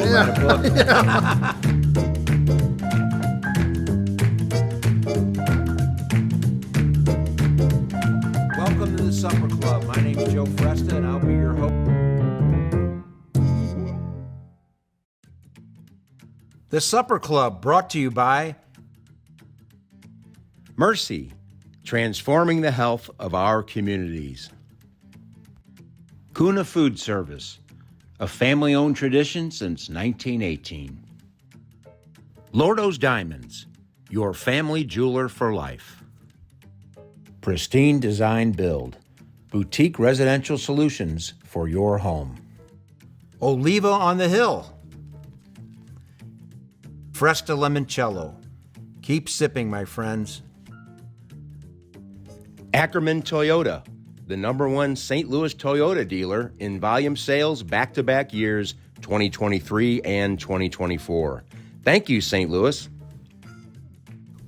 Go write a book. Welcome to the Supper Club. My name is Joe Fresta, and I'll be your host. The Supper Club, brought to you by Mercy, transforming the health of our communities. Kuna Food Service, a family-owned tradition since 1918. Lordo's Diamonds, your family jeweler for life. Pristine Design Build, boutique residential solutions for your home. Oliva on the Hill. Fresta Limoncello. Keep sipping, my friends. Ackerman Toyota, the #1 St. Louis Toyota dealer in volume sales back-to-back years 2023 and 2024. Thank you, St. Louis.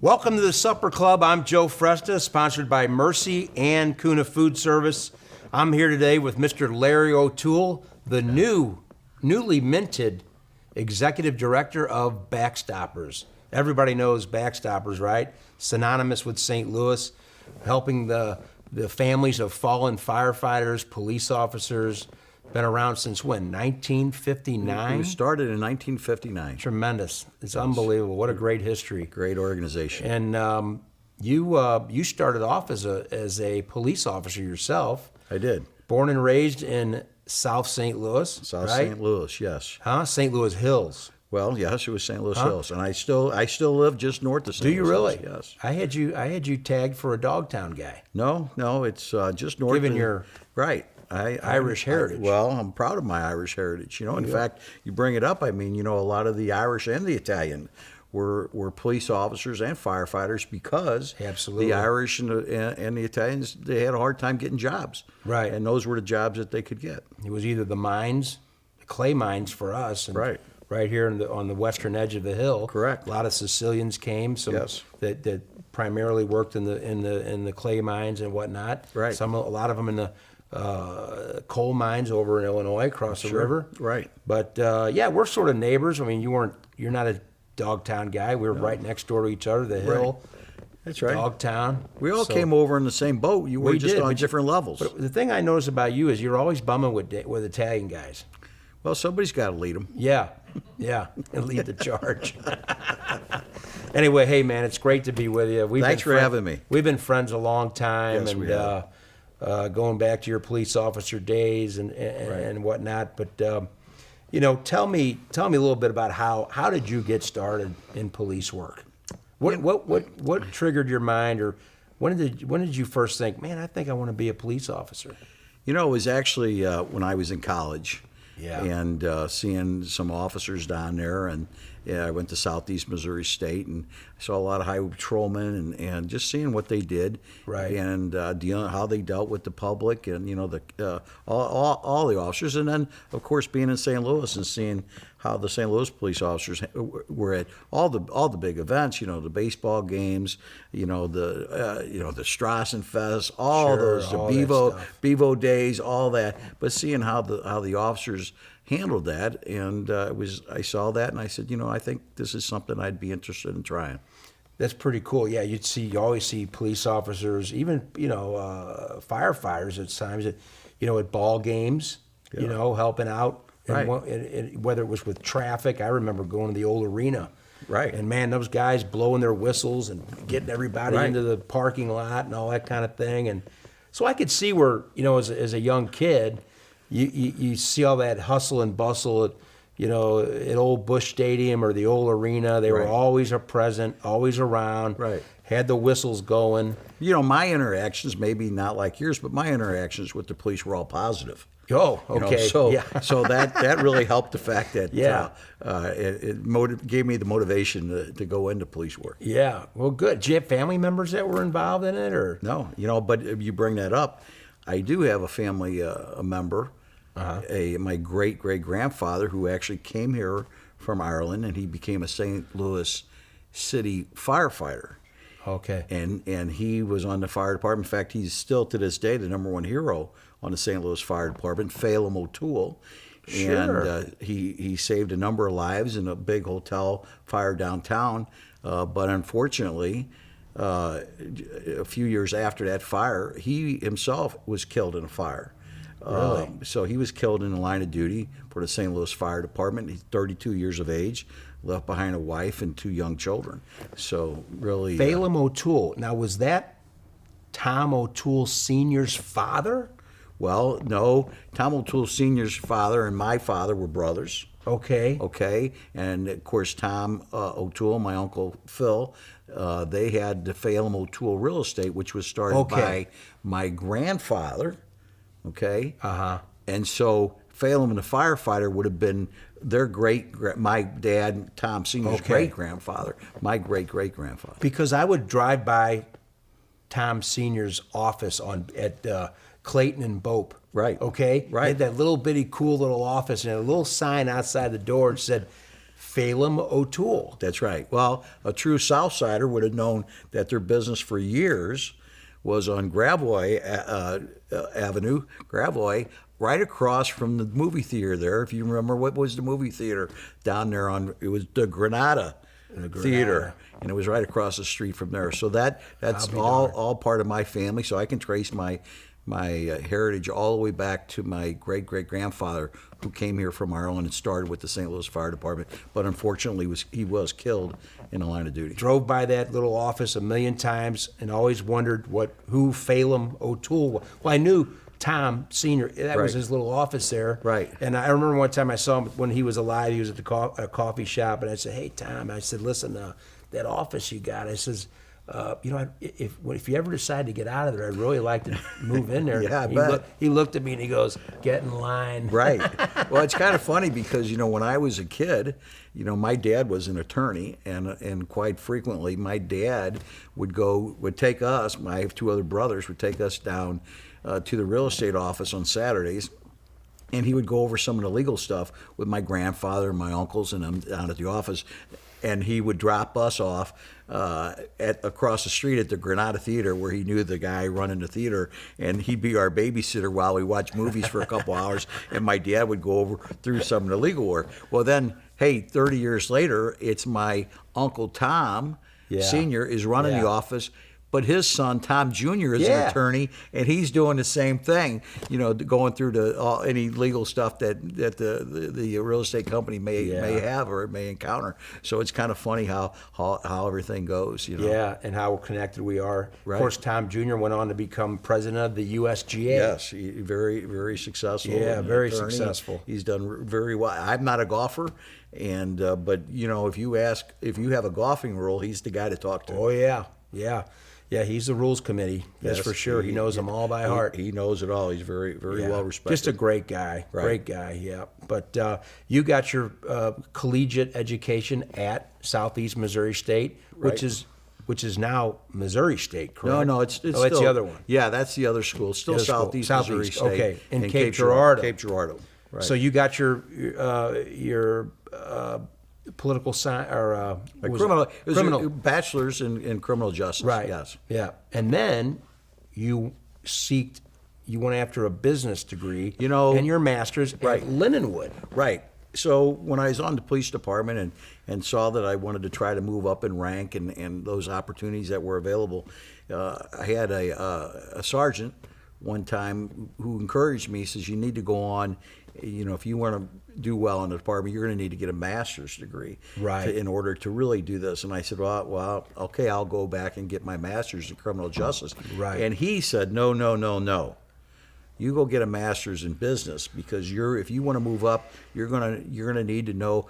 Welcome to the Supper Club. I'm Joe Fresta, sponsored by Mercy and Kuna Food Service. I'm here today with Mr. Larry O'Toole, the newly minted Executive Director of Backstoppers. Everybody knows Backstoppers, right? Synonymous with St. Louis, helping the families of fallen firefighters, police officers. Been around since when? 1959? We started in 1959. Tremendous. It's unbelievable. What a great history. Great organization. And you started off as a police officer yourself. I did. Born and raised in South St. Louis, South right? St. Louis, yes. Huh? St. Louis Hills. Well, yes, it was St. Louis Hills, and I still live just north of St. Do Louis you really? Hills, yes. I had you tagged for a Dogtown guy. No, it's just north. Given your right. Irish heritage. Well, I'm proud of my Irish heritage. In fact, you bring it up. I mean, a lot of the Irish and the Italian were police officers and firefighters because Absolutely. the Irish and the Italians, they had a hard time getting jobs. Right. And those were the jobs that they could get. It was either the mines, the clay mines for us, and Right. right here on the western edge of the hill. Correct. A lot of Sicilians came, Yes. that primarily worked in the clay mines and whatnot. Right. A lot of them in the coal mines over in Illinois, across the river. Right. But yeah, we're sort of neighbors. I mean, you're not a Dogtown guy. We were right next door to each other. The hill. That's right. Dogtown. We all So- came over in the same boat. You were We just did, on but different levels. But the thing I notice about you is you're always bumming with Italian guys. Well, somebody's got to lead them. Yeah, and lead the charge. Anyway, hey man, it's great to be with you. Thanks for having me. We've been friends a long time, Yes, and we have. Going back to your police officer days and whatnot. But tell me a little bit about how did you get started in police work? What triggered your mind, or when did you first think, man, I think I want to be a police officer? It was actually when I was in college. Yeah. And seeing some officers down there, and I went to Southeast Missouri State, and I saw a lot of highway patrolmen, and just seeing what they did, Right. And how they dealt with the public, and all the officers, and then of course being in St. Louis and seeing how the St. Louis police officers were at all the big events, the baseball games, the Strassenfest, all Sure, those, the all that stuff. Bevo days, all that. But seeing how the officers handled that, and I saw that, and I said, I think this is something I'd be interested in trying. That's pretty cool. Yeah, you always see police officers, even firefighters at times, at ball games, helping out. Right. And whether it was with traffic, I remember going to the old arena. Right. And man, those guys blowing their whistles and getting everybody Right. into the parking lot and all that kind of thing. And so I could see where, as a young kid, you see all that hustle and bustle at old Busch Stadium or the old arena. They were Right. always present, always around. Right. Had the whistles going. My interactions, maybe not like yours, but my interactions with the police were all positive. Oh, okay. So Yeah. so that really helped the fact that Yeah. it gave me the motivation to go into police work. Yeah. Well, good. Did you have family members that were involved in it, or? No, but if you bring that up, I do have a family a member, my great grandfather who actually came here from Ireland, and he became a St. Louis City firefighter. Okay. And he was on the fire department. In fact, he's still to this day the #1 hero on the St. Louis Fire Department, Phelim O'Toole. And he saved a number of lives in a big hotel fire downtown. But unfortunately, a few years after that fire, he himself was killed in a fire. Really? So he was killed in the line of duty for the St. Louis Fire Department. He's 32 years of age, left behind a wife and 2 young children. So really, Phelim O'Toole. Now, was that Tom O'Toole Sr.'s father? well, no, Tom O'Toole Sr.'s father and my father were brothers. Okay. Okay, and of course Tom O'Toole, my uncle Phil, they had the Phelim O'Toole Real Estate, which was started Okay. by my grandfather. Okay, Uh-huh. and so Phelim and the firefighter would have been their my dad, Tom Senior's Okay. great grandfather, my great grandfather. Because I would drive by Tom Sr.'s office at Clayton and Bope. Right. Okay? Right. They had that little bitty cool little office and a little sign outside the door that said Phelim O'Toole. That's right. Well, a true Southsider would have known that their business for years was on Gravois Avenue, Gravois, right across from the movie theater there. If you remember, what was the movie theater down there it was the Granada Theater, and it was right across the street from there. So that's all part of my family. So I can trace my heritage all the way back to my great grandfather, who came here from Ireland and started with the St. Louis Fire Department, but unfortunately he was killed in the line of duty. Drove by that little office a million times and always wondered who Phelim O'Toole was. Well, I knew Tom Sr., that was Right. his little office there. Right. And I remember one time I saw him when he was alive, he was at a coffee shop, and I said, "Hey, Tom," I said, "listen, that office you got," I says, if you ever decide to get out of there, I'd really like to move in there. Yeah, I bet. He looked at me and he goes, "Get in line." Right. Well, it's kind of funny because, when I was a kid, my dad was an attorney, and quite frequently my dad would take us, my 2 other brothers would take us down to the real estate office on Saturdays, and he would go over some of the legal stuff with my grandfather and my uncles and them down at the office. And he would drop us off across the street at the Granada Theater, where he knew the guy running the theater, and he'd be our babysitter while we watched movies for a couple hours, and my dad would go over through some of the legal work. Well, then, hey, 30 years later, it's my Uncle Tom Sr. is running the office. But his son, Tom Jr., is an attorney, and he's doing the same thing, going through any legal stuff that the real estate company may have or may encounter. So it's kind of funny how everything goes, Yeah, and how connected we are. Right. Of course, Tom Jr. went on to become president of the USGA. Yes, very, very successful. Yeah, an very attorney. successful. He's done very well. I'm not a golfer, but if you have a golfing rule, he's the guy to talk to. Oh, yeah, he's the rules committee. That's Yes, for sure. He knows them all by heart. He knows it all. He's very, very Yeah. well respected. Just a great guy. Right. Great guy, yeah. But you got your collegiate education at Southeast Missouri State, which is now Missouri State, correct? No, it's that's still the other one. Yeah, that's the other school. Still The other school. Southeast Southeast, Missouri State. okay. In and Cape Girardeau. Cape Girardeau. Right. So you got your political science or what was criminal. it? It was criminal. a bachelor's in criminal justice. Right. Yes. Yeah. And then you went after a business degree. And your master's Right. at Lindenwood. Right. So when I was on the police department and saw that I wanted to try to move up in rank and those opportunities that were available, I had a sergeant one time who encouraged me. He says, "You need to go on. If you want to do well in the department, you're going to need to get a master's degree in order to really do this." And I said, well, okay, I'll go back and get my master's in criminal justice. Right. And he said, no. You go get a master's in business, because if you want to move up, you're gonna need to know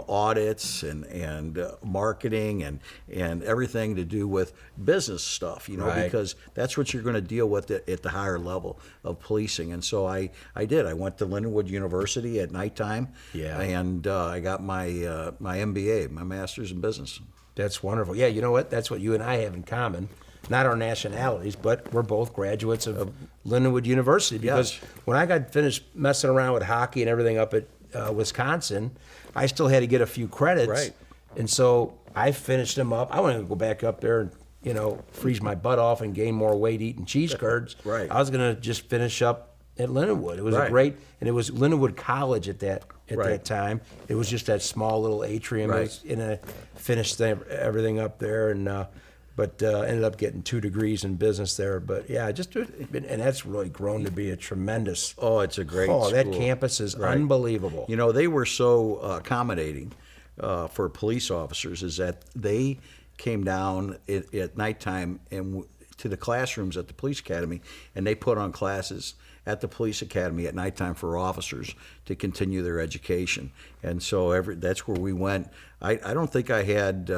audits and marketing and everything to do with business stuff, Right. because that's what you're going to deal with at the higher level of policing. And so I did. I went to Lindenwood University at nighttime, and I got my my MBA, my master's in business. That's wonderful. Yeah, you know what? That's what you and I have in common. Not our nationalities, but we're both graduates of Lindenwood University. Because when I got finished messing around with hockey and everything up at Wisconsin, I still had to get a few credits. Right. And so I finished them up. I wanted to go back up there and, freeze my butt off and gain more weight eating cheese curds. Right. I was going to just finish up at Lindenwood. It was a Right. great, and it was Lindenwood College at that Right. time. It was just that small little atrium. It Right. was in a finished everything up there, and but ended up getting 2 degrees in business there. But yeah, and that's really grown to be a tremendous. Oh, it's a great Oh, that school. campus is Right. unbelievable. You know, they were so accommodating for police officers is that they came down at nighttime and to the classrooms at the police academy, and they put on classes at the police academy at nighttime for officers to continue their education. And so that's where we went. I don't think I had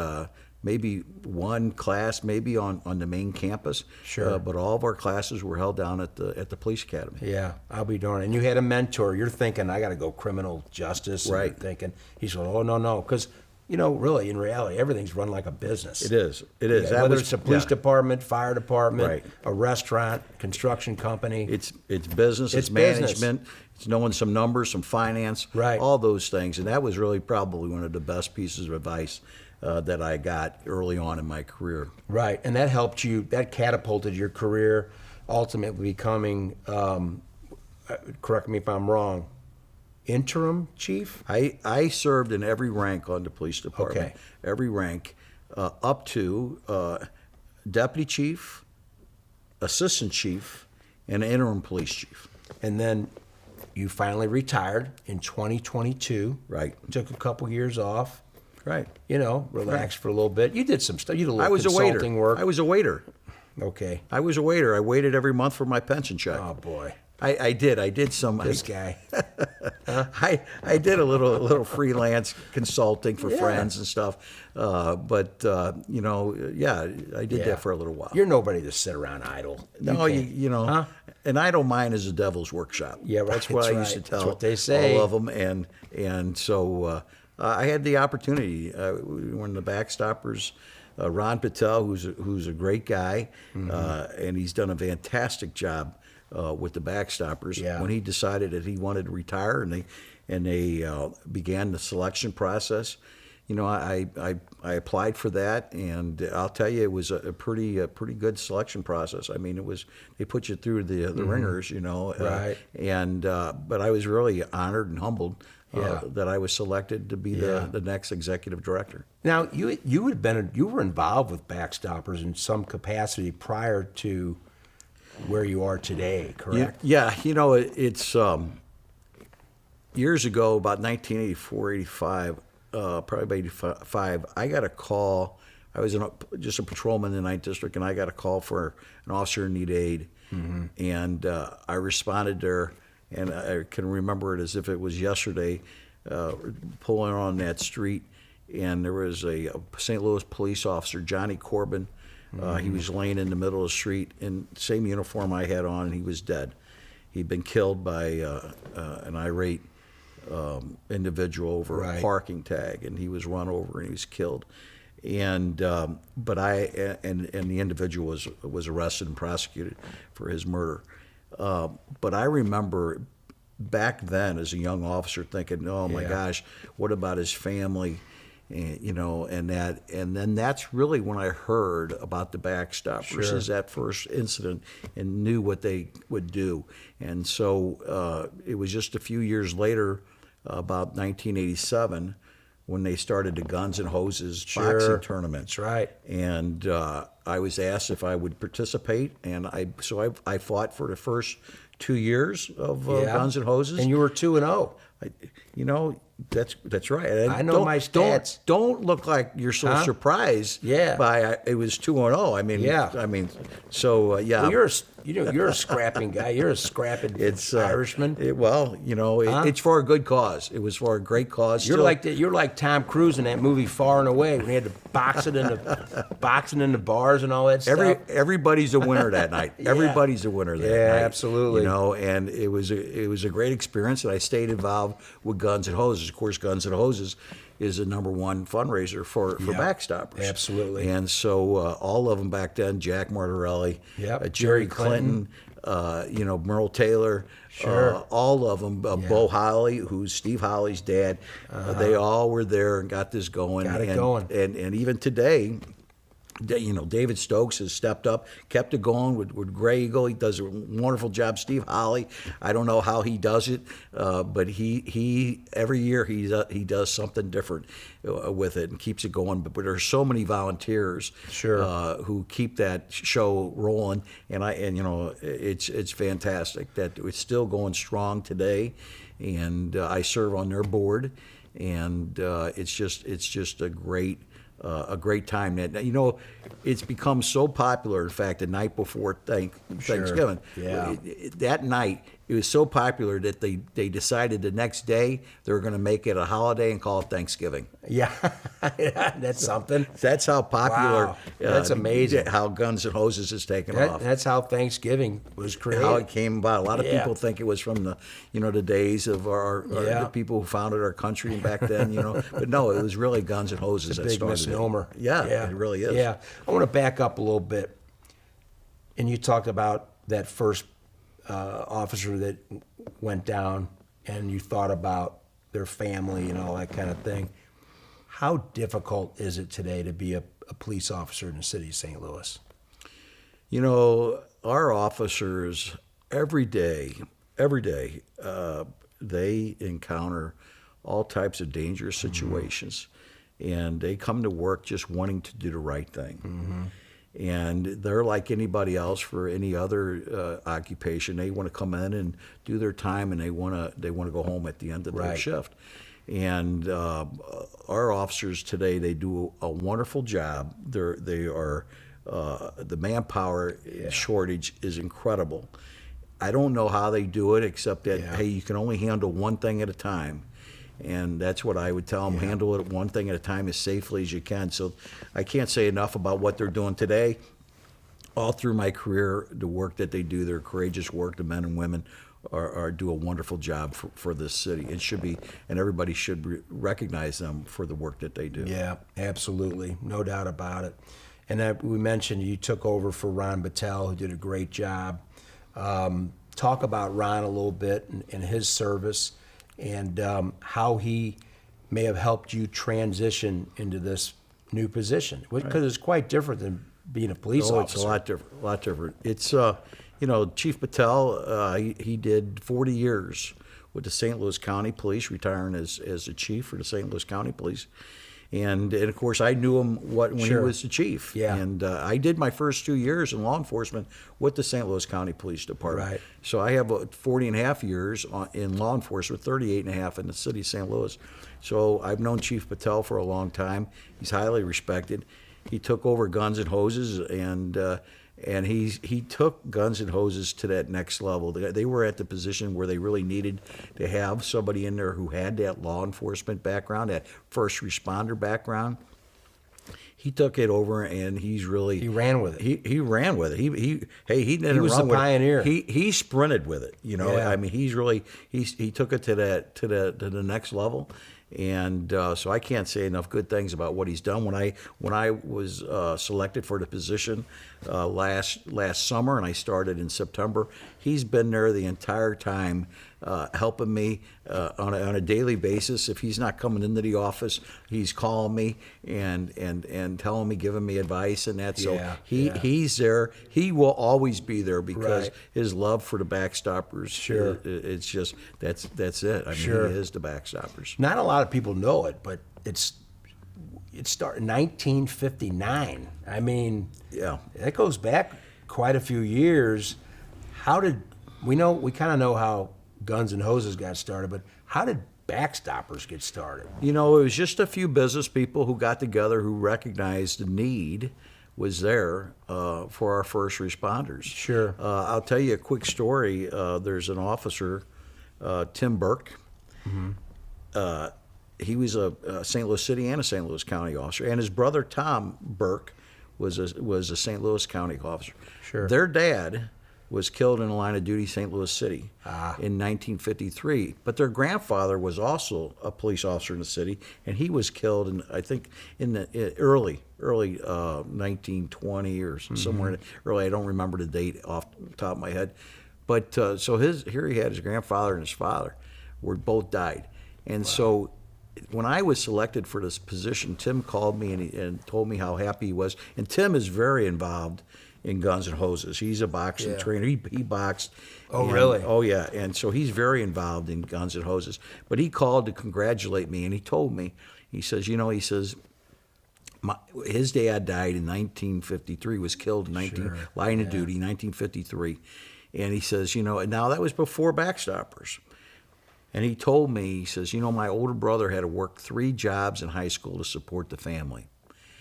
maybe one class maybe on the main campus. Sure. But all of our classes were held down at the police academy. Yeah, I'll be darned. And you had a mentor. You're thinking, I got to go criminal justice. And Right. you're thinking, he's going, oh, no. Because, really, in reality, everything's run like a business. It is. It is. Yeah, That whether was- it's a police yeah. department, fire department, Right. a restaurant, construction company. It's business, It's it's business. management, it's knowing some numbers, some finance, Right. all those things. And that was really probably one of the best pieces of advice that I got early on in my career. Right, and that helped you, that catapulted your career, ultimately becoming, correct me if I'm wrong, interim chief? I served in every rank on the police department, Okay. every rank, up to deputy chief, assistant chief, and interim police chief. And then you finally retired in 2022. Right. Took a couple years off. Right. Relaxed for a little bit. You did some stuff. You did a little I was a consulting waiter. work. I was a waiter. Okay. I was a waiter. I waited every month for my pension check. Oh boy, I did some. this guy. I did a little freelance consulting for Yeah. friends and stuff, but yeah, I did Yeah. that for a little while. You're nobody to sit around idle. No, can't. you know, Huh? an idle mind is a devil's workshop. Yeah, right, That's what that's I used to right. tell That's what they say. all of them, and so I had the opportunity when the Backstoppers. Ron Patel, who's a great guy, Mm-hmm. and he's done a fantastic job with the Backstoppers. Yeah. When he decided that he wanted to retire, and they began the selection process, I applied for that, and I'll tell you, it was a pretty good selection process. I mean, they put you through the ringers, Right. But I was really honored and humbled. Yeah. That I was selected to be Yeah. the next executive director. Now you were involved with Backstoppers in some capacity prior to where you are today, correct? Yeah, it's years ago, about 1984, 85, probably about 85, I got a call. I was just a patrolman in the 9th District, and I got a call for an officer in need aid. And I responded there, and I can remember it as if it was yesterday, pulling on that street, and there was a St. Louis police officer, Johnny Corbin. He was laying in the middle of the street in the same uniform I had on, and he was dead. He'd been killed by an irate individual over Right. a parking tag, and he was run over and he was killed. And but the individual was arrested and prosecuted for his murder. But I remember back then as a young officer thinking, oh my Yeah. gosh, what about his family? And then that's really when I heard about the Backstoppers, Sure. is that first incident, and knew what they would do. And so it was just a few years later, about 1987, when they started the Guns and Hoses Sure. boxing tournament. That's right. And I was asked if I would participate, and I fought for the first 2 years of Yeah. Guns and Hoses. And you were 2-0. That's right. And I know my stats. Don't look like you're so Huh? surprised. Yeah. By it was 2-0. I mean. Yeah. I mean. So yeah. Well, you're a scrapping guy. You're a scrapping It's Irishman. It's for a good cause. It was for a great cause. You're Still- you're like Tom Cruise in that movie Far and Away when he had to boxing in the bars and all that stuff. Everybody's a winner that night. Everybody's a winner that Yeah, night. absolutely. And it was a great experience, and I stayed involved with Guns and Hoses. Of course, Guns and Hoses is the #1 fundraiser for Backstoppers. Absolutely. And so all of them back then, Jack Martorelli, Yep, Jerry Jerry Clinton. Merle Taylor, Sure. all of them, Bo Holly, who's Steve Holly's dad, they all were there and got this going. Got it and, going. And even today, David Stokes has stepped up, kept it going with Gray Eagle. He does a wonderful job. Steve Holly, I don't know how he does it, but he every year he does something different with it and keeps it going. But there's so many volunteers who keep that show rolling, and it's fantastic that it's still going strong today. And I serve on their board, and it's just a great time. That it's become so popular. In fact, the night before Thanksgiving, that night it was so popular that they decided the next day they were going to make it a holiday and call it Thanksgiving. Yeah, that's something. That's how popular. Wow. That's amazing. How Guns N' Roses has taken off. That's how Thanksgiving was created. How it came about. A lot of people think it was from the days of the people who founded our country back then. But no, it was really Guns N' Roses that big started misnomer. it. Yeah, it really is. Yeah, I want to back up a little bit. And you talked about that first officer that went down, and you thought about their family and all that kind of thing. How difficult is it today to be a police officer in the city of St. Louis? Our officers every day, they encounter all types of dangerous situations, and they come to work just wanting to do the right thing. And they're like anybody else for any other occupation. They want to come in and do their time, and they want to go home at the end of their shift. And our officers today, they do a wonderful job. They are the manpower shortage is incredible. I don't know how they do it, except that hey, you can only handle one thing at a time. And that's what I would tell them, handle it one thing at a time as safely as you can. So I can't say enough about what they're doing today. All through my career, the work that they do, their courageous work, the men and women do a wonderful job for this city. It should be, and everybody should recognize them for the work that they do. Yeah, absolutely. No doubt about it. And we mentioned you took over for Ron Battelle, who did a great job. Talk about Ron a little bit and his service, and how he may have helped you transition into this new position, because it's quite different than being a police officer. It's a lot different. It's Chief Battelle, he did 40 years with the St. Louis County Police, retiring as the chief for the St. Louis County Police. And of course, I knew him when he was the chief. Yeah. And I did my first 2 years in law enforcement with the St. Louis County Police Department. Right. So I have 40 and a half years in law enforcement, 38 and a half in the city of St. Louis. So I've known Chief Battelle for a long time. He's highly respected. He took over Guns N' Roses, and he took Guns N' Roses to that next level. They were at the position where they really needed to have somebody in there who had that law enforcement background, that first responder background. He took it over, and he ran with it. He ran with it. He didn't He was run the with pioneer. It. He sprinted with it. Yeah. I mean, he took it to the next level. And so I can't say enough good things about what he's done. When I was selected for the position last summer, and I started in September, he's been there the entire time, helping me on a daily basis. If he's not coming into the office, he's calling me and telling me, giving me advice and that. So he's there. He will always be there because his love for the Backstoppers. Sure. It's just that's it. I mean, he is the Backstoppers. Not a lot of people know it, but it started in 1959. I mean, that goes back quite a few years. We kind of know how Guns N' Roses got started, but how did Backstoppers get started? It was just a few business people who got together who recognized the need was there for our first responders. Sure. I'll tell you a quick story. There's an officer, Tim Burke. He was a St. Louis City and a St. Louis County officer, and his brother Tom Burke was a St. Louis County officer. Sure. Their dad was killed in the line of duty, St. Louis City, in 1953. But their grandfather was also a police officer in the city, and he was killed in the early 1920 or somewhere early. I don't remember the date off the top of my head. But so here he had his grandfather and his father, were both died, and so when I was selected for this position, Tim called me and told me how happy he was. And Tim is very involved in Guns and Hoses. He's a boxing Yeah. trainer. He boxed. Oh, and- really? Oh, yeah. And so he's very involved in Guns and Hoses. But he called to congratulate me, and he told me, he says, his dad died in 1953, was killed in line of duty, 1953. And he says, and now that was before Backstoppers. And he told me, he says, my older brother had to work 3 jobs in high school to support the family.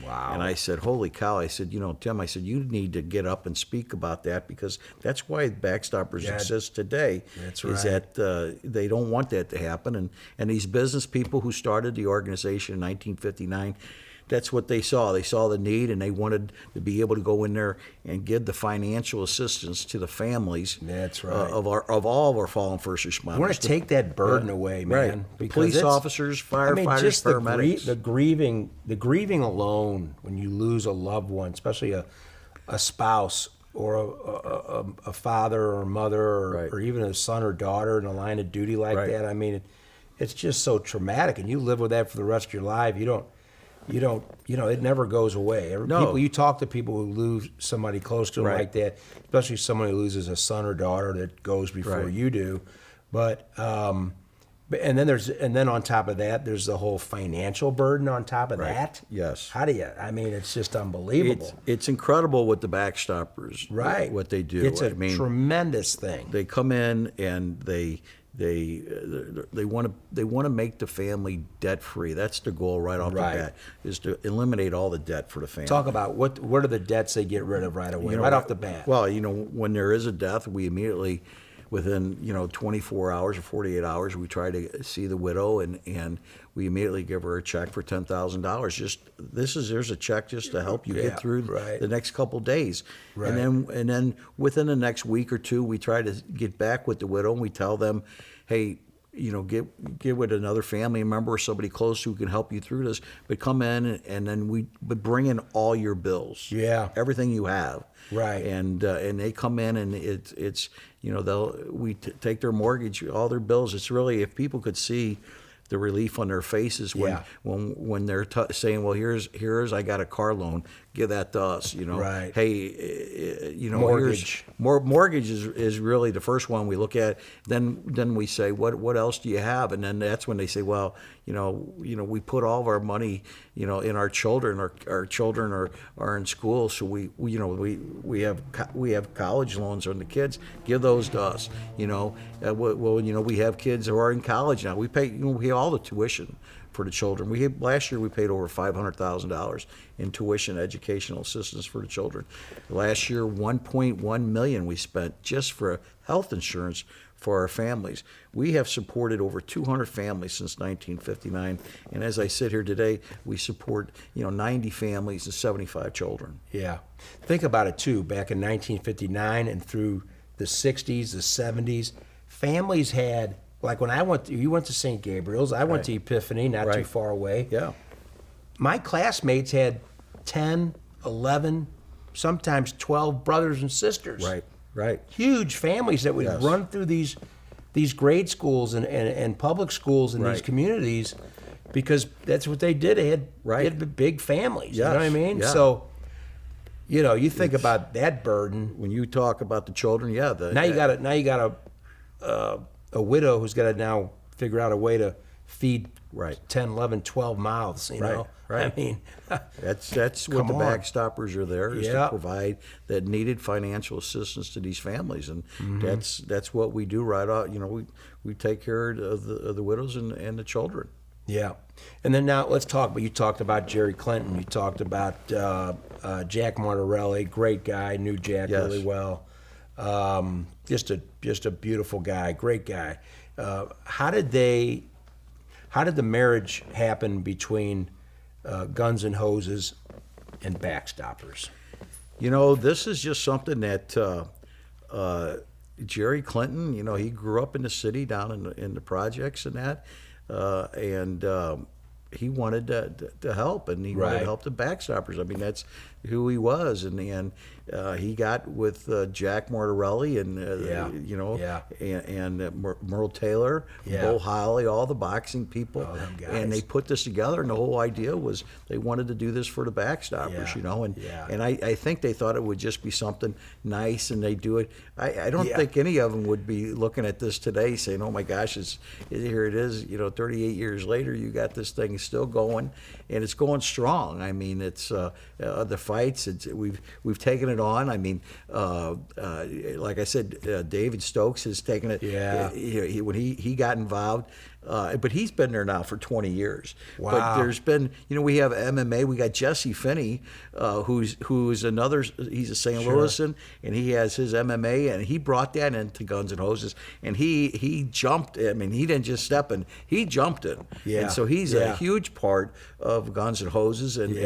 Wow. And I said, holy cow. I said, Tim, I said, you need to get up and speak about that, because that's why Backstoppers exist today. That's Is right. that they don't want that to happen. And these business people who started the organization in 1959, that's what they saw. They saw the need, and they wanted to be able to go in there and give the financial assistance to the families. That's right. Of all of our fallen first responders. We want to take that burden away, man. Right. because Police it's- officers, firefighters, just paramedics. the grieving alone when you lose a loved one, especially a spouse or a father or a mother or even a son or daughter in a line of duty like Right. that. I mean, it's just so traumatic, and you live with that for the rest of your life. It never goes away. No. You talk to people who lose somebody close to them Right. like that, especially someone who loses a son or daughter that goes before Right. you do. But and then on top of that, there's the whole financial burden on top of that. Yes. How do you? I mean, it's just unbelievable. It's incredible what the Backstoppers, Right. what they do. It's a I mean, tremendous thing. they come in and they want to make the family debt free. That's the goal right off Right. the bat, is to eliminate all the debt for the family. Talk about what are the debts they get rid of right away, right off the bat. Well, when there is a death, we immediately, within 24 hours or 48 hours, we try to see the widow, and we immediately give her a check for $10,000. There's a check just to help you Yeah, get through right. the next couple days. Right. And then within the next week or two, we try to get back with the widow, and we tell them, hey, get with another family member or somebody close who can help you through this. But come in, and then but bring in all your bills. Yeah. Everything you have. Right. And they come in, and it's we take their mortgage, all their bills. It's really, if people could see the relief on their faces when they're saying, well, here's I got a car loan, give that to us. Right. Hey, Mortgage. Mortgage is really the first one we look at. Then we say, what else do you have? And then that's when they say, well, we put all of our money, in our children. Our children are in school, so we have college loans on the kids. Give those to us. We have kids who are in college now. We pay all the tuition for the children. Last year we paid over $500,000 in tuition educational assistance for the children. Last year, $1.1 million we spent just for health insurance for our families. We have supported over 200 families since 1959, and as I sit here today, we support 90 families and 75 children. Yeah. Think about it too. Back in 1959 and through the 60s, the 70s, families had, like when you went to St. Gabriel's, I went to Epiphany, not too Right. far away. Yeah. My classmates had 10, 11, sometimes 12 brothers and sisters. Right. Huge families that would Yes. run through these grade schools and public schools in these Right. communities, because that's what they did. They had big families. You know what I Yes. mean? Yeah. So, you think about that burden. When you talk about the children, Now you got a widow who's got to now figure out a way to feed Right. 10, 11, 12 mouths, Right. I mean, That's what Come the on. Backstoppers are there, is Yeah. to provide that needed financial assistance to these families, and Mm-hmm. that's what we do right off. We take care of the widows and the children. yeah. And then now let's talk. But you talked about Jerry Clinton. You talked about Jack Martorelli, great guy, knew Jack Yes. really well. Just a beautiful guy, great guy. How did the marriage happen between Guns and Hoses and Backstoppers? This is just something that Jerry Clinton, he grew up in the city down in the projects and that, and he wanted to help, and he wanted Right. to help the Backstoppers. I mean, that's who he was, and he got with Jack Mortarelli and Merle Taylor, Bull Holly, all the boxing people, them guys. and they put this together. And the whole idea was they wanted to do this for the Backstoppers, and I think they thought it would just be something nice, and they do it. I don't think any of them would be looking at this today saying, "Oh my gosh, here it is." 38 years later, you got this thing still going, and it's going strong. I mean, it's the fights. We've taken it on. I mean, like I said, David Stokes has taken it. Yeah. When he got involved. But he's been there now for 20 years. Wow. But there's been, we have MMA. We got Jesse Finney, who's another. He's a St. Louisan, and he has his MMA, and he brought that into Guns and Hoses, and he jumped. I mean, he didn't just step in; he jumped in. Yeah. And so he's a huge part of Guns and Hoses, and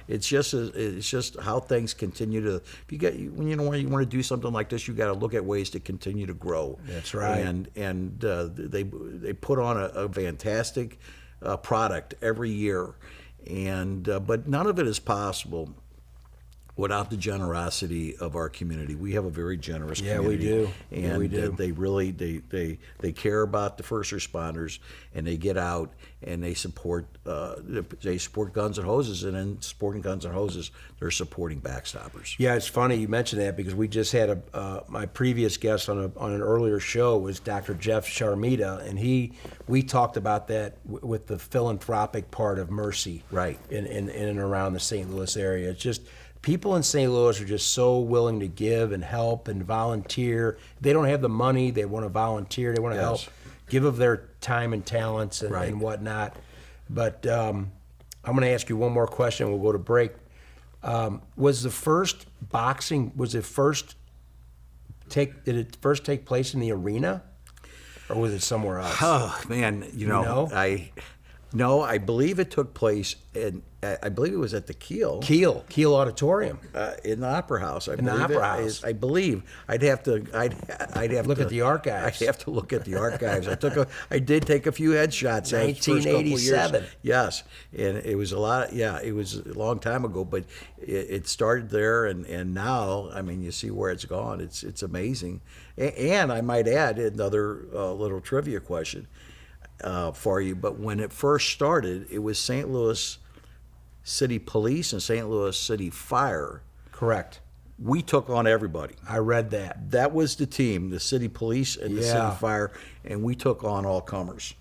it's just how things continue to. When you want to do something like this, you got to look at ways to continue to grow. That's right. And they put on a fantastic product every year, and but none of it is possible without the generosity of our community. We have a very generous community. We do. And we do. They really they care about the first responders, and they get out and they support Guns and Hoses, and in supporting Guns and Hoses, they're supporting Backstoppers. Yeah, it's funny you mentioned that because we just had my previous guest on an earlier show was Dr. Jeff Sharmita, and we talked about that with the philanthropic part of Mercy, Right. in and around the St. Louis area. It's just people in St. Louis are just so willing to give and help and volunteer. They don't have the money; they want to volunteer. They want to help, give of their time and talents and whatnot. But I'm going to ask you one more question. We'll go to break. Was the first boxing? Did it first take place in the arena, or was it somewhere else? Oh man, I believe it took place I believe it was at the Kiel Auditorium in the Opera House. the Opera House. I believe. I'd have to Look at the archives. I'd have to look at the archives. I did take a few headshots. 1987. Yes, and it was a lot. It was a long time ago, but it started there, and now, I mean, you see where it's gone. It's amazing. And I might add another little trivia question for you. But when it first started, it was St. Louis City Police and St. Louis City Fire. Correct. We took on everybody. I read that. That was the team, the City Police and the City Fire, and we took on all comers.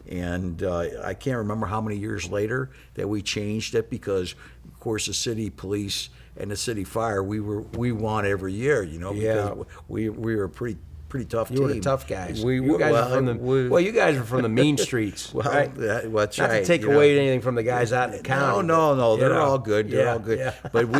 And I can't remember how many years later that we changed it because, of course, the City Police and the City Fire, we won every year, because we were a pretty tough team. You were the tough guys. You guys were from the mean streets. Right? That's Not right. to take away anything from the guys out in the county. No. They're all good. They're all good. Yeah. But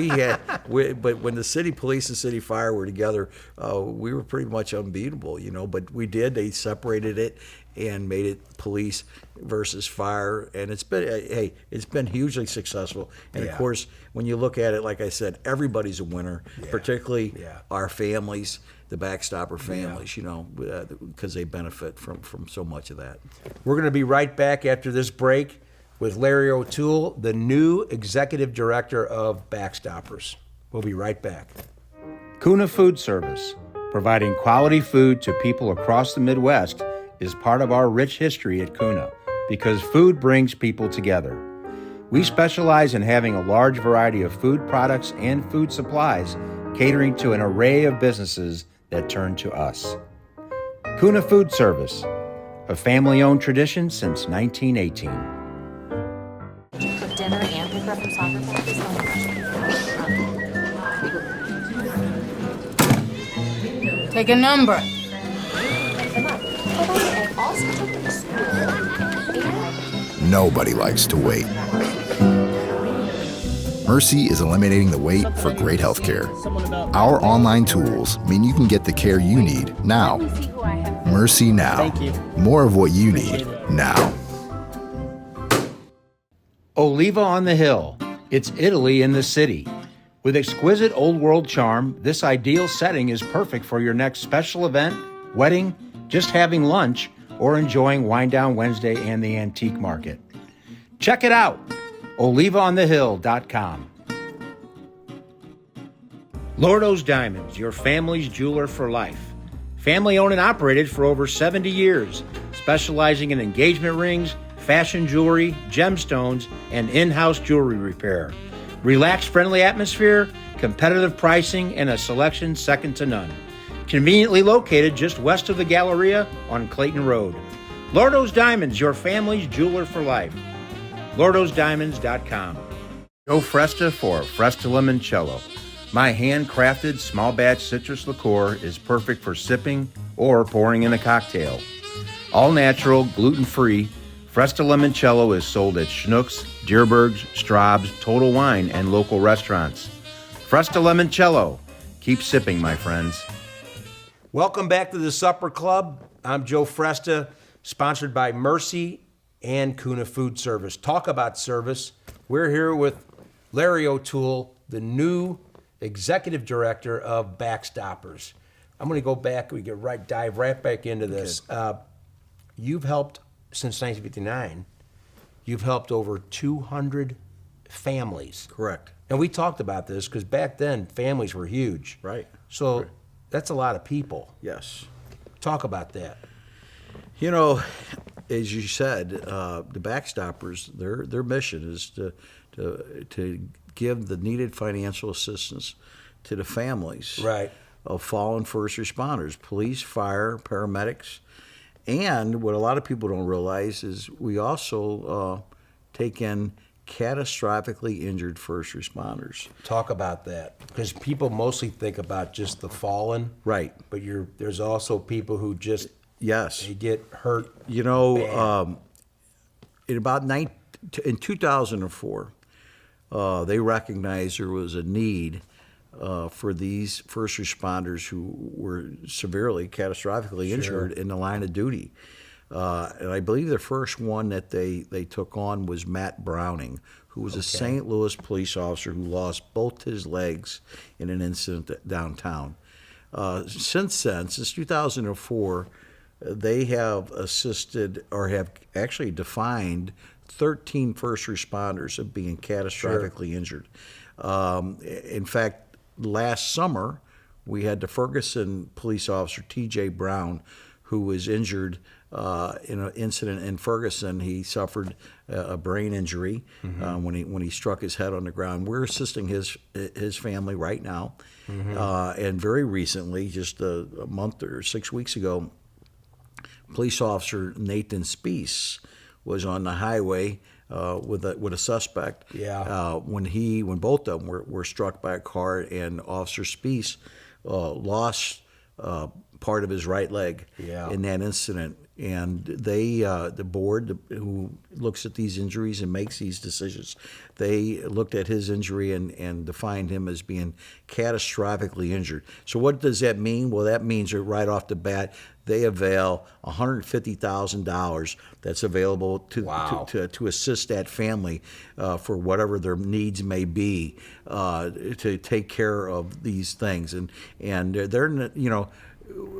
but when the City Police and City Fire were together, we were pretty much unbeatable, But they separated it and made it police versus fire, and it's been hugely successul. And of course, when you look at it, like I said, everybody's a winner, particularly our families, the Backstopper families, because they benefit from so much of that. We're going to be right back after this break with Larry O'Toole, the new executive director of Backstoppers. We'll be right back. Kuna Food Service, providing quality food to people across the Midwest, is part of our rich history at Kuna because food brings people together. We specialize in having a large variety of food products and food supplies, catering to an array of businesses that turn to us. Kuna Food Service, a family-owned tradition since 1918. For dinner and pick up from soccer practice. Take a number. I also took them to school. Nobody likes to wait. Mercy is eliminating the wait for great health care. Our online tools mean you can get the care you need now. Mercy Now. More of what you need now. Oliva on the Hill. It's Italy in the city. With exquisite old world charm, this ideal setting is perfect for your next special event, wedding, just having lunch, or enjoying Wine Down Wednesday and the Antique Market. Check it out, olivaonthehill.com. Lordo's Diamonds, your family's jeweler for life. Family owned and operated for over 70 years, specializing in engagement rings, fashion jewelry, gemstones, and in-house jewelry repair. Relaxed, friendly atmosphere, competitive pricing, and a selection second to none. Conveniently located just west of the Galleria on Clayton Road. Lordo's Diamonds, your family's jeweler for life. LordosDiamonds.com. Joe Fresta for Fresta Limoncello. My handcrafted small batch citrus liqueur is perfect for sipping or pouring in a cocktail. All natural, gluten-free, Fresta Limoncello is sold at Schnucks, Dierberg's, Straub's, Total Wine, and local restaurants. Fresta Limoncello. Keep sipping, my friends. Welcome back to the Supper Club. I'm Joe Fresta, sponsored by Mercy and Kuna Food Service. Talk about service. We're here with Larry O'Toole, the new executive director of Backstoppers. I'm going to go back. We dive right back into this. You've helped since 1959. You've helped over 200 families. Correct. And we talked about this because back then families were huge. Right. So that's a lot of people. Yes. Talk about that. You know, as you said, the Backstoppers, their mission is to give the needed financial assistance to the families Right. of fallen first responders, police, fire, paramedics. And what a lot of people don't realize is we also take in catastrophically injured first responders. Talk about that, because people mostly think about just the fallen, Right. but there's also people who just Yes. they get hurt. You know, in 2004, they recognized there was a need for these first responders who were severely, catastrophically injured in the line of duty. And I believe the first one that they took on was Matt Browning, who was a St. Louis police officer who lost both his legs in an incident downtown. Since 2004, they have assisted or have actually defined 13 first responders of being catastrophically injured. In fact, last summer, we had the Ferguson police officer, T.J. Brown, who was injured in an incident in Ferguson. He suffered a brain injury when he struck his head on the ground. We're assisting his family right now. And very recently, just a month or 6 weeks ago, police officer Nathan Spees was on the highway with a suspect. When both of them were struck by a car, and Officer Spees lost part of his right leg in that incident. And they, the board who looks at these injuries and makes these decisions, they looked at his injury and defined him as being catastrophically injured. So what does that mean? Well, that means that right off the bat, they avail $150,000 that's available to assist that family for whatever their needs may be to take care of these things. And they're, you know,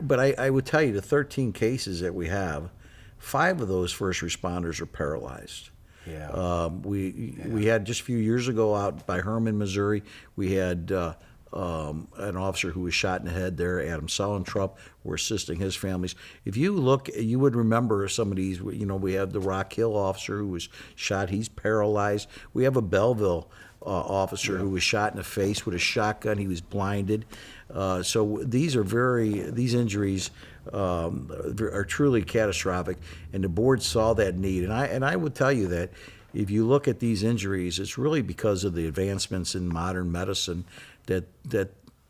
but I would tell you, the 13 cases that we have, 5 of those first responders are paralyzed. We had just a few years ago out by Herman, Missouri, we had an officer who was shot in the head there, Adam Sulentrup. We're assisting his families. If you look, you would remember some of these. You know, we have the Rock Hill officer who was shot. He's paralyzed. We have a Belleville officer who was shot in the face with a shotgun. He was blinded. So these injuries are truly catastrophic, and the board saw that need. And I would tell you that if you look at these injuries, it's really because of the advancements in modern medicine that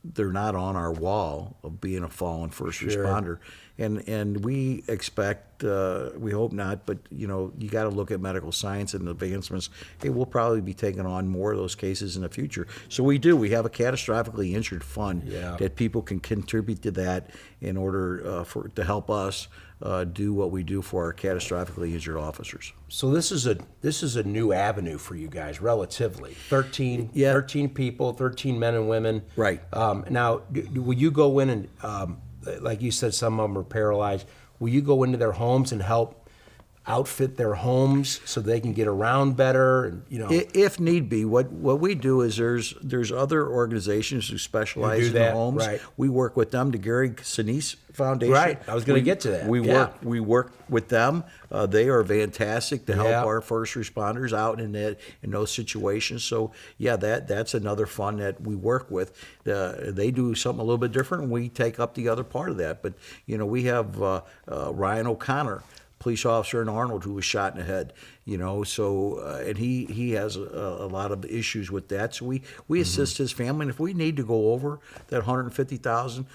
they're not on our wall of being a fallen first responder. And we expect, we hope not, but you know, you got to look at medical science and advancements. Hey, we'll probably be taking on more of those cases in the future. So we have a catastrophically injured fund that people can contribute to that in order to help us do what we do for our catastrophically injured officers. So this is a new avenue for you guys, relatively. 13 people, 13 men and women. Right. Now, will you go in and, like you said, some of them are paralyzed. Will you go into their homes and help outfit their homes so they can get around better, and If need be, what we do is there's other organizations who specialize do in that, homes. right. We work with them, the Gary Sinise Foundation. Right, I was gonna get to that, We yeah. work with them. They are fantastic to help Yeah. our first responders out in those situations. So yeah, that's another fund that we work with. They do something a little bit different, and we take up the other part of that. But we have Ryan O'Connor, police officer in Arnold, who was shot in the head, so and he has a lot of issues with that. So we assist his family, and if we need to go over that $150,000,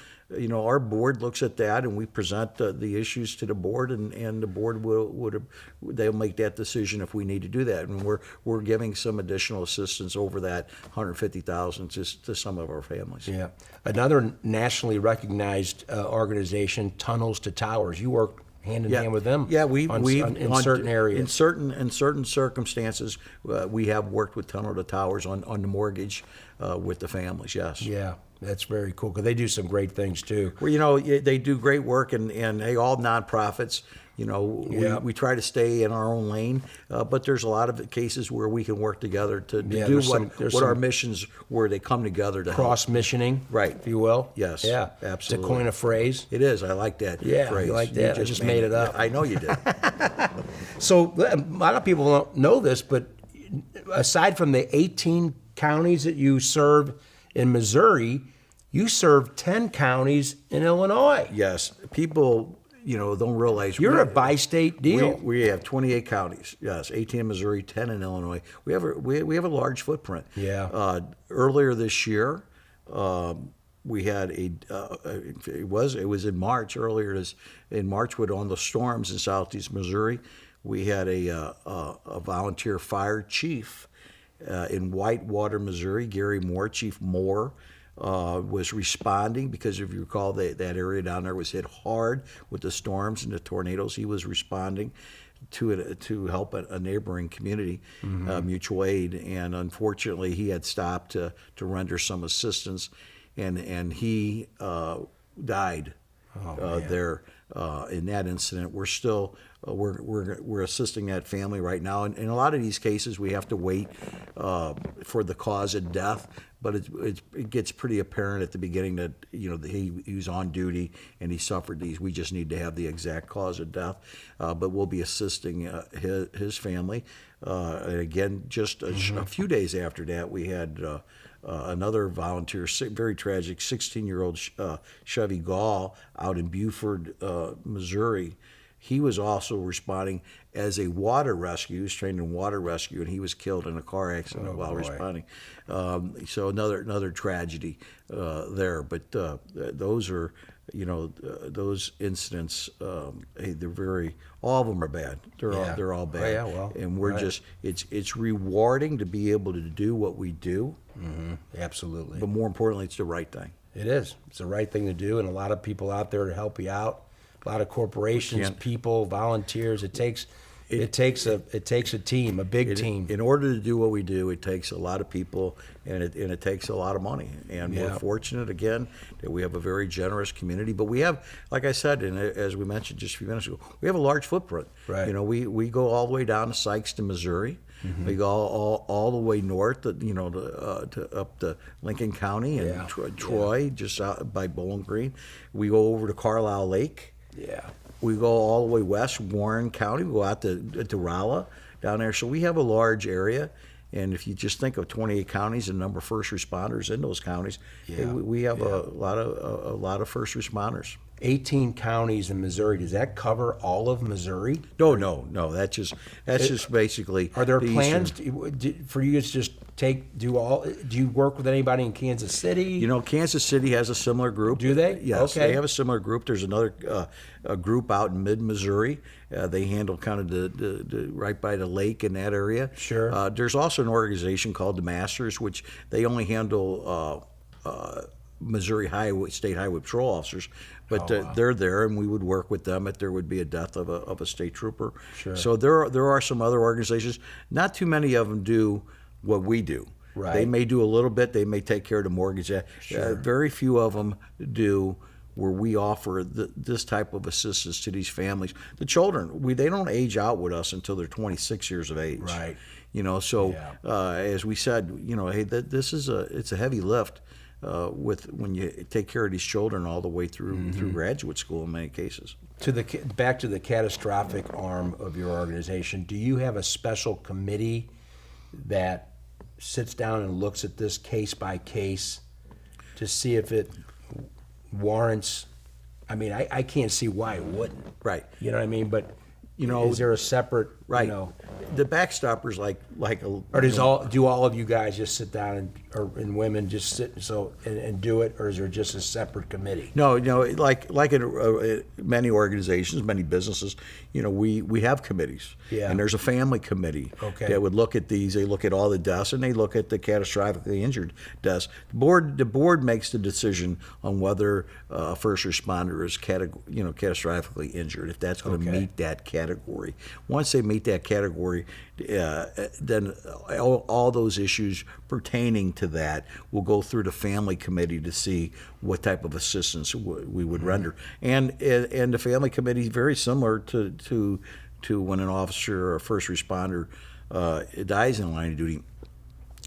our board looks at that, and we present the issues to the board, and the board they'll make that decision if we need to do that, and we're giving some additional assistance over that $150,000 to some of our families. Yeah. Another nationally recognized organization, Tunnels to Towers. You work hand in hand with them. Yeah, in certain areas. In certain circumstances, we have worked with Tunnel to Towers on the mortgage with the families. Yes. Yeah, that's very cool because they do some great things too. Well, they do great work, and they all nonprofits. Yeah. We try to stay in our own lane, but there's a lot of cases where we can work together to do there's what some our missions where they come together to help. Cross-missioning, Right. if you will. Yes, Yeah, absolutely. To coin a phrase. It is. I like that Yeah, phrase. you like that? I just made it up. I know you did. So a lot of people don't know this, but aside from the 18 counties that you serve in Missouri, you serve 10 counties in Illinois. Yes, people don't realize You're a bi-state deal. We have 28 counties. Yes, 18 in Missouri, 10 in Illinois. We have a large footprint. Yeah. Earlier this year, we had it was in March. In March, with on the storms in southeast Missouri, we had a volunteer fire chief in Whitewater, Missouri, Gary Moore, Chief Moore. Was responding because if you recall that area down there was hit hard with the storms and the tornadoes. He was responding to help a neighboring community, mutual aid, and unfortunately he had stopped to render some assistance, and he died there in that incident. We're still we're assisting that family right now, and in a lot of these cases we have to wait for the cause of death. But it gets pretty apparent at the beginning that that he was on duty and he suffered these. We just need to have the exact cause of death. But we'll be assisting his family. And again, just a few days after that, we had another volunteer, very tragic, 16-year-old Chevy Gall out in Buford, Missouri. He was also responding as a water rescue. He was trained in water rescue, and he was killed in a car accident while responding. So another tragedy there. But those are, those incidents. They're all of them are bad. They're all bad. Oh, yeah, well, and we're just it's rewarding to be able to do what we do. Mm-hmm. Absolutely. But more importantly, it's the right thing. It is. It's the right thing to do, and a lot of people out there to help you out. A lot of corporations, people, volunteers. It takes a team, a big team. In order to do what we do, it takes a lot of people, and it takes a lot of money. And we're fortunate again that we have a very generous community. But we have, like I said, and as we mentioned just a few minutes ago, we have a large footprint. Right. We go all the way down to Sikeston, Missouri. Mm-hmm. We go all the way north, to up to Lincoln County and Troy, just out by Bowling Green. We go over to Carlisle Lake. Yeah. We go all the way west, Warren County. We go out to Rolla down there. So we have a large area. And if you just think of 28 counties and number of first responders in those counties, we have a lot of first responders. 18 counties in Missouri. Does that cover all of Missouri? No. That's just basically. Are there the plans eastern. for you to just do you work with anybody in Kansas City? Kansas City has a similar group. Do they? Yes, Okay. they have a similar group. There's another a group out in mid-Missouri. They handle kind of the right by the lake in that area. Sure. There's also an organization called the Masters, which they only handle Missouri State Highway Patrol officers, but they're there, and we would work with them if there would be a death of a state trooper. Sure. So there are some other organizations. Not too many of them do what we do. Right. They may do a little bit. They may take care of the mortgage. Sure. Very few of them do where we offer this type of assistance to these families. The children, they don't age out with us until they're 26 years of age. Right. So as we said, hey, this is it's a heavy lift when you take care of these children all the way through graduate school in many cases. Back to the catastrophic arm of your organization, do you have a special committee that sits down and looks at this case by case to see if it warrants? I mean, I can't see why it wouldn't. Right. You know what I mean? But is there a separate The Backstoppers like a or do all of you guys just sit down and women just sit and do it, or is there just a separate committee? No, like in many organizations, many businesses, we have committees. Yeah. And there's a family committee that would look at these. They look at all the deaths and they look at the catastrophically injured deaths. The board makes the decision on whether a first responder is catastrophically injured, if that's going to meet that category. Once they meet that category, then all those issues pertaining to that will go through the family committee to see what type of assistance we would render. And the family committee is very similar to when an officer or a first responder dies in line of duty.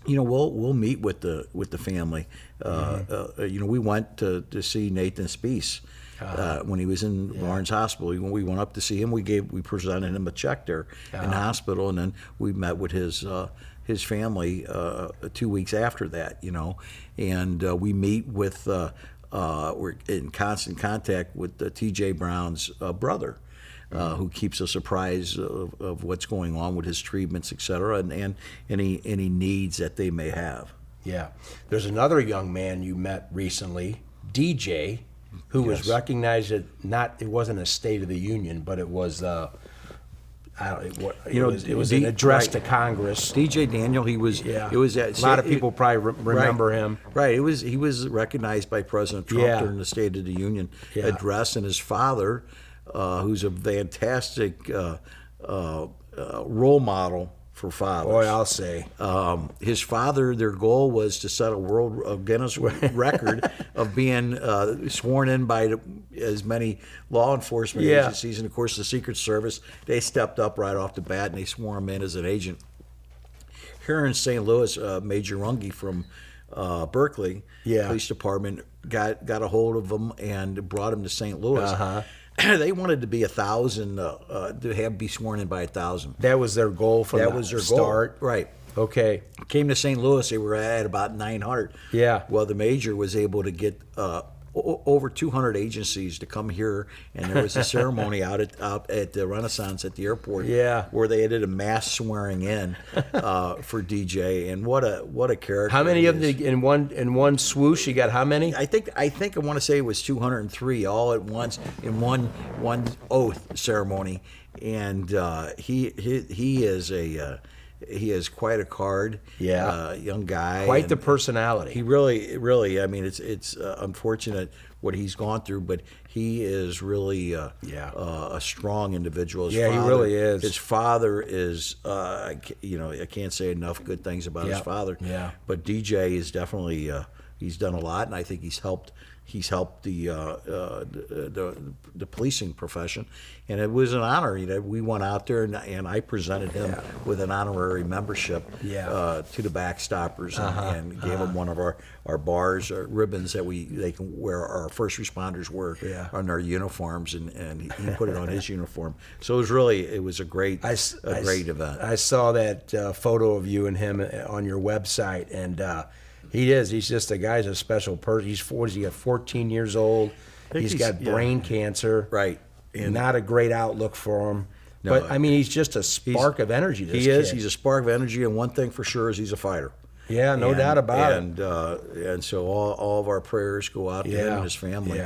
We'll meet with the family. We went to see Nathan Speece. When he was in Lawrence Hospital, when we went up to see him, we presented him a check there in the hospital, and then we met with his family 2 weeks after that. And we meet with we're in constant contact with T.J. Brown's brother, who keeps us apprised of what's going on with his treatments, et cetera, and any needs that they may have. Yeah, there's another young man you met recently, DJ. Who was recognized it wasn't a State of the Union, but it was it was an address to Congress. DJ Daniel, he was. Yeah. It was a lot of people probably remember him. Right. He was recognized by President Trump during the State of the Union address, and his father, who's a fantastic role model for fathers. Boy, I'll say. His father, their goal was to set a Guinness record of being sworn in by as many law enforcement agencies. And, of course, the Secret Service, they stepped up right off the bat, and they swore him in as an agent. Here in St. Louis, Major Runge from Berkeley Police Department got a hold of him and brought him to St. Louis. They wanted to be 1,000 to be sworn in by 1,000. That was their goal from the start. Right. Okay. Came to St. Louis, they were at about 900. Yeah. Well, the major was able to get over 200 agencies to come here, and there was a ceremony out at the Renaissance at the airport. Yeah. Where they did a mass swearing in for DJ, and what a character. How many of them in one swoosh? You got how many? I think I want to say it was 203 all at once in one oath ceremony, and he is quite a card. Young guy. Quite the personality. He really. I mean, it's unfortunate what he's gone through, but he is really a strong individual. He really is. His father is, I can't say enough good things about his father. Yeah. But DJ is definitely he's done a lot, and I think he's helped the policing profession, and it was an honor. We went out there, and I presented him with an honorary membership to the Backstoppers, and gave him one of our bars or ribbons that they can wear. Our first responders wear on their uniforms, and he put it on his uniform. So it was a great event. I saw that photo of you and him on your website, and. He's just a guy's a special person. He's 14 years old. He's got brain cancer. Right. And not a great outlook for him. No, but, I mean, he's just a spark of energy, this kid. He's a spark of energy, and one thing for sure is he's a fighter. Yeah, no doubt about it. And so all of our prayers go out to him and his family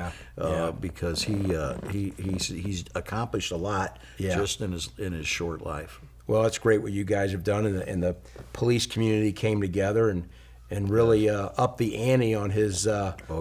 because he's accomplished a lot just in his short life. Well, it's great what you guys have done, and the police community came together, and and really up the ante on his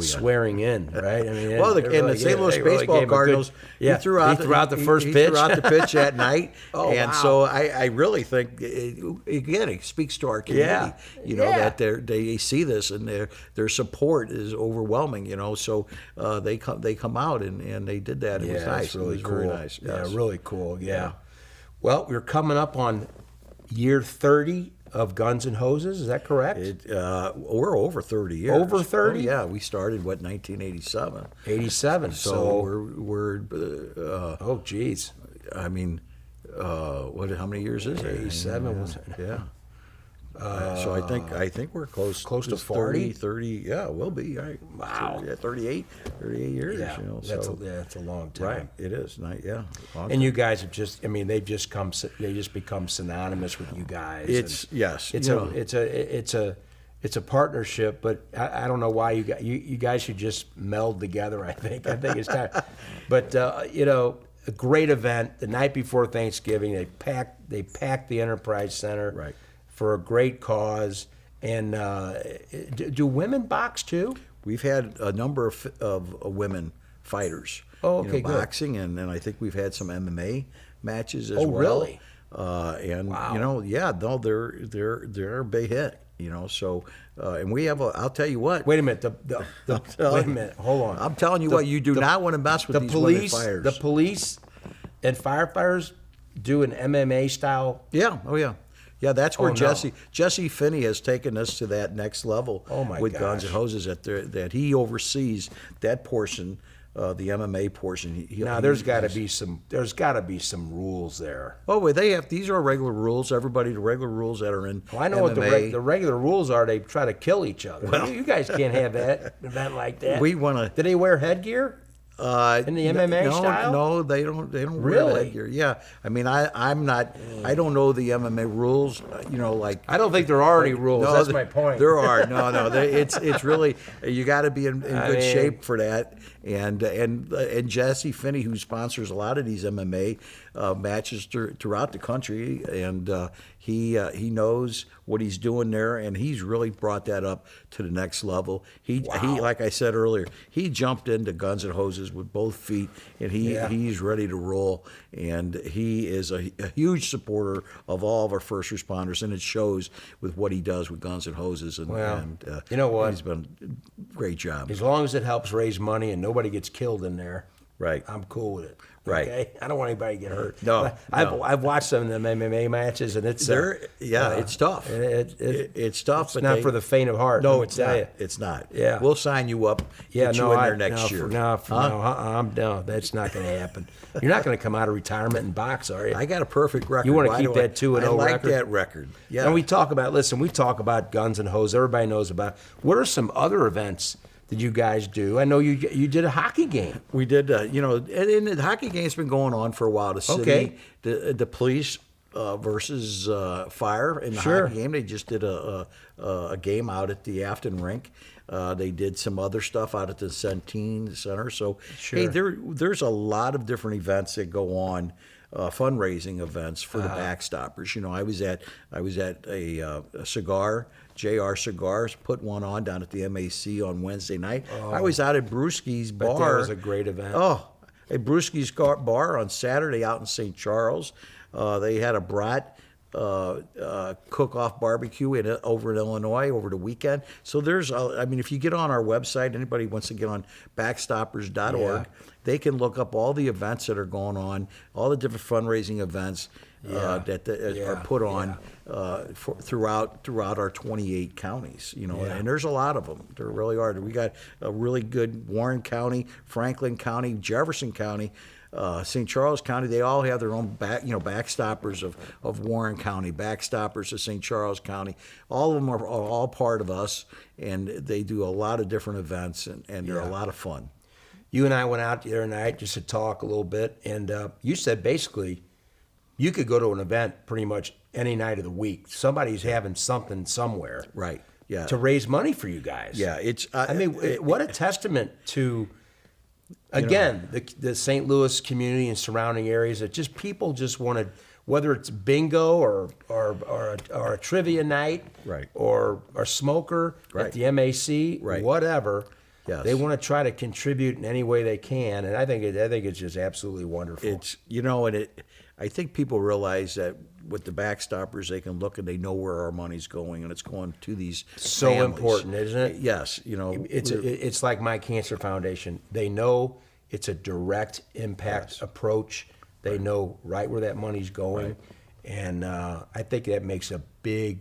swearing in, right? I mean, Well, the St. Louis baseball Cardinals, he threw out the first pitch. He threw out the pitch at night, Oh, and wow. so I really think again it speaks to our community. Yeah. You know Yeah. that they see this and their support is overwhelming. You know, so they come out and they did that. It was nice. It's really it was cool. very nice. Yeah, Yes. really cool. Yeah. Well, we're coming up on year 30 of Guns and Hoses. Is that correct? We're over 30 years. Over 30? Oh, yeah, we started 1987. 87. So we're oh, geez. I mean, what? How many years is it? 87 was Yeah. So I think we're close to 30, 40? 30. Yeah, we'll be. Right. Wow. Yeah, 38 years. Yeah, You know, that's so that's a long time. right. It is. Not, yeah. And you guys have just, I mean, they just become synonymous with you guys. It's And yes. It's you a, know, it's a partnership, but I don't know why you guys should just meld together. I think it's time. But you know, a great event the night before Thanksgiving. They packed the Enterprise Center Right. for a great cause. And do women box too? We've had a number of women fighters. Oh, you know, okay, good. boxing, and I think we've had some MMA matches as Oh, well. really? And Wow. you know, yeah, no, they're a big hit. You know, so and we have I'll tell you what. Wait a minute. Wait a minute. Hold on. I'm telling you what, you do not want to mess with the these police, women fighters. the police and firefighters do an MMA style. Yeah. Oh, yeah. Yeah, that's where Oh, no. Jesse Finney has taken us to that next level Oh, my with Guns gosh. N' Hoses. That he oversees that portion, the MMA portion. Now there's got to be some rules there. Oh, well, they have. These are regular rules. Everybody, the regular rules that are in. Well, I know what MMA. the regular rules are. They try to kill each other. You guys can't have that event like that. We wanna- Do they wear headgear? In the MMA no, style? No, they don't. They don't Really? wear headgear. Yeah, I mean, I'm not. I don't know the MMA rules. You know, like I don't think there are any rules. No, That's my point. There are no. It's really you got to be in good shape for that. And Jesse Finney, who sponsors a lot of these MMA matches throughout the country, and he knows what he's doing there, and he's really brought that up to the next level. He like I said earlier, he jumped into Guns N' Hoses with both feet, and he's ready to roll. And he is a huge supporter of all of our first responders, and it shows with what he does with Guns N' Hoses. And, Well, and you know what? He's been a great job. As long as it helps raise money and nobody gets killed in there, Right. I'm cool with it. Right. Okay? I don't want anybody to get hurt. No, I've watched some of them MMA matches, and it's it's tough. It's tough. It's but not they- for the faint of heart. No, let me it's tell not. you. It's not. Yeah. We'll sign you up. Yeah, Get no, you in there next year. No, that's not going to happen. You're not going to come out of retirement and box, are you? I got a perfect record. You wanna Why keep do that 2-0 I like record? that record. Yeah. And we talk about Guns and Hose. Everybody knows about. What are some other events that you guys do? I know you did a hockey game. We did, and the hockey game's been going on for a while. The city, Okay. the police versus fire in the Sure. hockey game. They just did a game out at the Afton rink. They did some other stuff out at the Centene Center. So, hey, there's a lot of different events that go on. Fundraising events for the Backstoppers. You know, I was at a cigar. JR Cigars put one on down at the MAC on Wednesday night. I was out at Brewski's Bet bar. that was a great event. Oh, a Brewski's bar on Saturday out in St. Charles. They had a brat cook-off barbecue over in Illinois over the weekend. So if you get on our website, anybody wants to get on backstoppers.org, they can look up all the events that are going on, all the different fundraising events that are put on throughout our 28 counties. You know, and there's a lot of them. There really are. We got a really good Warren County, Franklin County, Jefferson County. St. Charles County, they all have their own backstoppers of Warren County, backstoppers of St. Charles County. All of them are all part of us, and they do a lot of different events, and they're a lot of fun. You and I went out the other night just to talk a little bit, and you said basically you could go to an event pretty much any night of the week. Somebody's having something somewhere, Right. Yeah. to raise money for you guys. Yeah. It's. What a testament to. Again, the St. Louis community and surrounding areas that just people just want whether it's bingo or a trivia night, Right. or a smoker Right. at the MAC, Right. whatever. Yes. They want to try to contribute in any way they can, and I think it's just absolutely wonderful. It's, and I think people realize that with the backstoppers, they can look and they know where our money's going, and it's going to these So families. important, isn't it? Yes, It's like My Cancer Foundation. They know it's a direct impact approach. They know right where that money's going, and I think that makes a big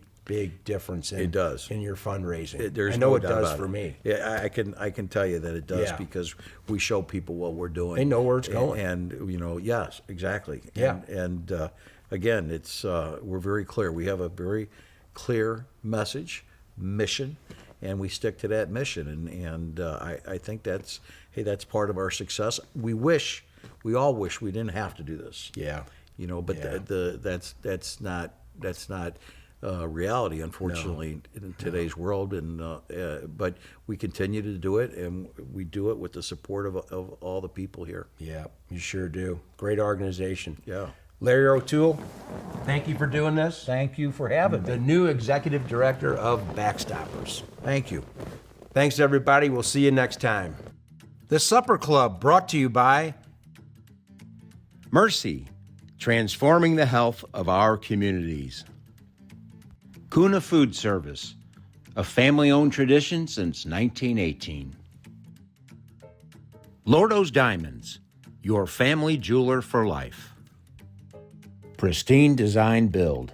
difference. It does. in your fundraising. There's I know no it doubt does about for it. me. Yeah, I can tell you that it does Yeah. because we show people what we're doing. They know where it's going. and yes, exactly. Yeah. And again, it's we're very clear. We have a very clear message, mission, and we stick to that mission. And I think that's part of our success. We all wish we didn't have to do this. Yeah. But Yeah. that's not reality, unfortunately, in today's world. And but we continue to do it, and we do it with the support of all the people here. Yeah, you sure do. Great organization. Yeah. Larry O'Toole, thank you for doing this. Thank you for having The new executive director of Backstoppers. Thank you. Thanks, everybody. We'll see you next time. The Supper Club, brought to you by Mercy, transforming the health of our communities. Kuna Food Service, a family-owned tradition since 1918. Lordo's Diamonds, your family jeweler for life. Pristine Design Build,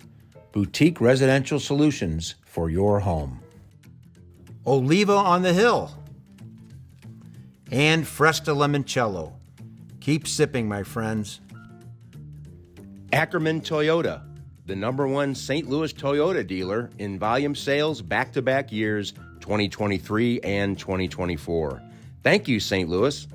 boutique residential solutions for your home. Oliva on the Hill and Fresca Limoncello. Keep sipping, my friends. Ackerman Toyota, the #1 St. Louis Toyota dealer in volume sales back-to-back years 2023 and 2024. Thank you, St. Louis.